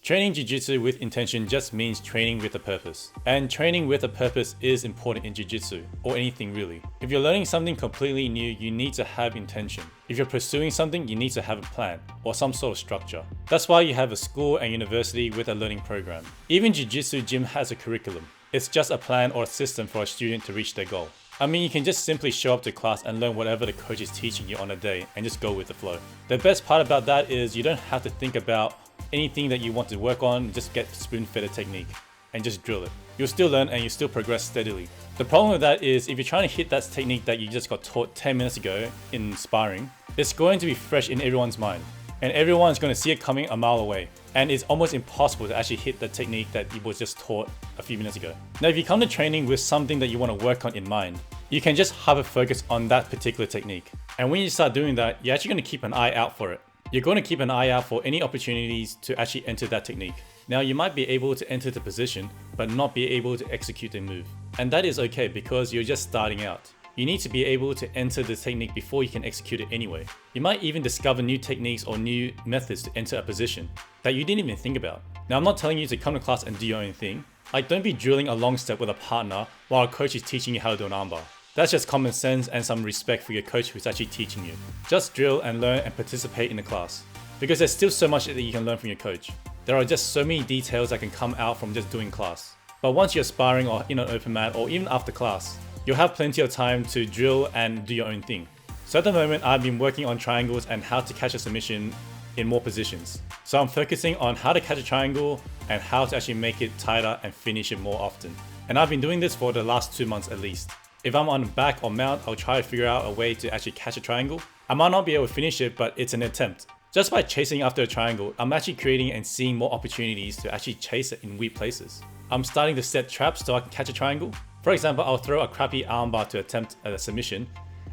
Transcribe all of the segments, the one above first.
Training jiu-jitsu with intention just means training with a purpose. And training with a purpose is important in jiu-jitsu, or anything really. If you're learning something completely new, you need to have intention. If you're pursuing something, you need to have a plan, or some sort of structure. That's why you have a school and university with a learning program. Even jiu-jitsu gym has a curriculum. It's just a plan or a system for a student to reach their goal. I mean, you can just simply show up to class and learn whatever the coach is teaching you on a day and just go with the flow. The best part about that is you don't have to think about anything that you want to work on, just get spoon-fed a technique and just drill it. You'll still learn and you still progress steadily. The problem with that is if you're trying to hit that technique that you just got taught 10 minutes ago in sparring, it's going to be fresh in everyone's mind and everyone's going to see it coming a mile away. And it's almost impossible to actually hit the technique that you was just taught a few minutes ago. Now, if you come to training with something that you want to work on in mind, you can just hyper focus on that particular technique. And when you start doing that, you're actually going to keep an eye out for it. You're going to keep an eye out for any opportunities to actually enter that technique. Now, you might be able to enter the position, but not be able to execute the move. And that is okay because you're just starting out. You need to be able to enter the technique before you can execute it anyway. You might even discover new techniques or new methods to enter a position that you didn't even think about. Now, I'm not telling you to come to class and do your own thing. Like, don't be drilling a long step with a partner while a coach is teaching you how to do an armbar. That's just common sense and some respect for your coach who's actually teaching you. Just drill and learn and participate in the class. Because there's still so much that you can learn from your coach. There are just so many details that can come out from just doing class. But once you're sparring or in an open mat or even after class, you'll have plenty of time to drill and do your own thing. So at the moment, I've been working on triangles and how to catch a submission in more positions. So I'm focusing on how to catch a triangle and how to actually make it tighter and finish it more often. And I've been doing this for the last 2 months at least. If I'm on back or mount, I'll try to figure out a way to actually catch a triangle. I might not be able to finish it, but it's an attempt. Just by chasing after a triangle, I'm actually creating and seeing more opportunities to actually chase it in weird places. I'm starting to set traps so I can catch a triangle. For example, I'll throw a crappy armbar to attempt a submission,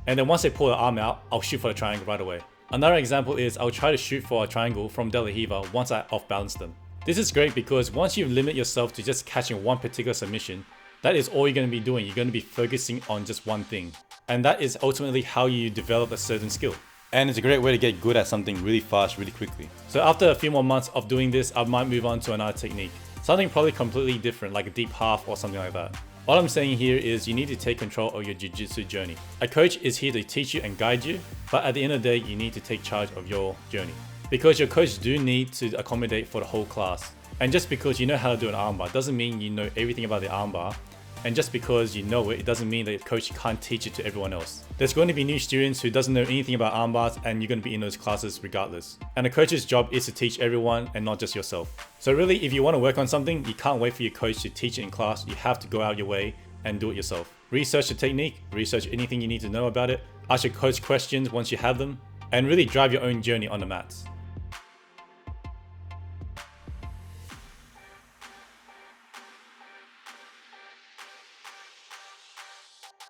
and then once they pull the arm out, I'll shoot for the triangle right away. Another example is I'll try to shoot for a triangle from De La Riva once I off-balance them. This is great because once you limit yourself to just catching one particular submission, that is all you're going to be doing. You're going to be focusing on just one thing. And that is ultimately how you develop a certain skill. And it's a great way to get good at something really fast, really quickly. So after a few more months of doing this, I might move on to another technique. Something probably completely different, like a deep half or something like that. All I'm saying here is you need to take control of your jiu-jitsu journey. A coach is here to teach you and guide you, but at the end of the day, you need to take charge of your journey. Because your coach do need to accommodate for the whole class. And just because you know how to do an armbar doesn't mean you know everything about the armbar. And just because you know it doesn't mean that your coach can't teach it to everyone else. There's going to be new students who doesn't know anything about armbars and you're going to be in those classes regardless. And the coach's job is to teach everyone and not just yourself. So really, if you want to work on something, you can't wait for your coach to teach it in class. You have to go out your way and do it yourself. Research the technique, research anything you need to know about it, ask your coach questions once you have them, and really drive your own journey on the mats.